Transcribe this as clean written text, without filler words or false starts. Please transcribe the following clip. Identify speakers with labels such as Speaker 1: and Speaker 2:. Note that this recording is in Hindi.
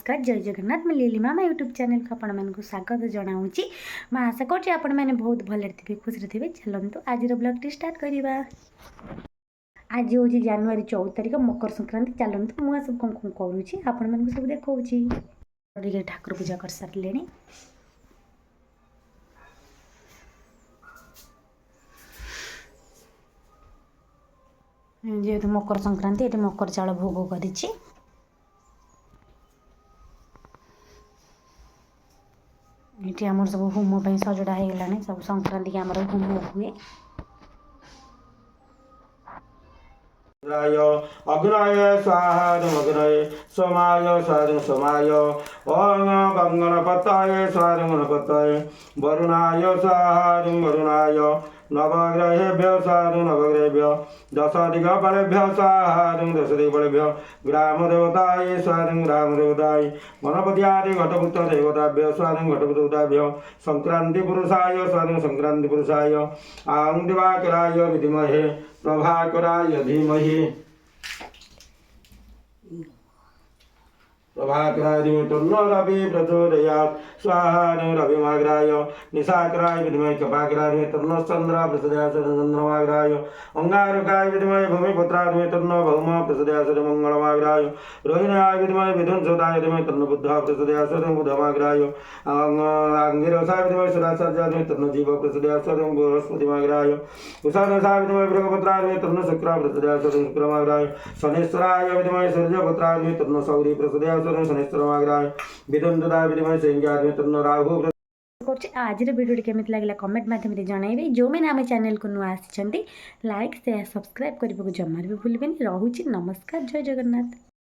Speaker 1: नमस्कार जय जगन्नाथ मैं लिली मामा यूट्यूब चैनल को आपण मानक स्वागत जनाऊँ। मैं आशा कर आपण मैंने बहुत भले थे खुश थे। चलतु आज ब्लॉग टी स्टार्ट करवा। आज हूँ जनवरी 14 तारिख मकर संक्रांति। चलतु मुझे सब कौन करुँची आपण मानक सब देखा। ठाकुर पूजा कर सारे जेहेतु मकर संक्रांति ये मकर चाउल भोग कर ये आम सब होम सजड़ा हो गलानी सब संक्रांति के आम होम हुए।
Speaker 2: अग्नय स्वाहाग्नय सोमाय स्वादं सोमाय ओम गंगणपतये स्वादं गणपतये वरुणाय स्वाहां वरुणाय नवग्रहेभ्यो स्वादं नवग्रहेभ्यो दशदिगफलेभ्यो स्वाहां दशदिगफलेभ्यो ग्रामदेवताय स्वादं ग्रामदेवताय गणपत्यादि घटपुत्र देवताभ्यो स्वादं घटपुत्रदेवताभ्यो संक्रांतिपुरुषाय स्वादं संक्रांतिपुरुषाय आं दिवाकराय विद्महे प्रभाकराय धीमहि प्रभाकराय धीमहि तन्नो रवि प्रचोदयात् स्वाहा रविमाग्राय निशाकराय विद्महे कपाकराय धीमहि तन्नो चन्द्र प्रचोदयात् चन्द्रमाग्राय अंगारकाय विद्महे भूमिपुत्राय धीमहि तन्नो भौम प्रचोदयात् मंगलमाग्राय रोहिण्याय विद्महे विधुनसुताय धीमहि तन्नो बुधः प्रचोदयात् बुधमाग्राय अंगिरसाय विद्महे सुरासर्याय धीमहि तन्नो जीव प्रचोदयात् बृहस्पतिमाग्राय उषादशाय विद्महे बृहस्पत्राय धीमहि तन्नो शुक्र प्रचोदयात् शुक्रमाग्राय शनिश्चराय विद्महे सूर्यपुत्राय धीमहि तन्नो सौरी प्रचोदयात् शनिश्चरमाग्राय विदुन्दुताय विद्महे सिंहाय धीमहि तन्नो राहु। आज वीडियो केमिति लागला कमेंट माध्यम जनइबे। जो मैंने आम चैनल को नुआ आसी लाइक शेयर सब्सक्राइब करने को जमार भी भूलें। रोची नमस्कार जय जगन्नाथ।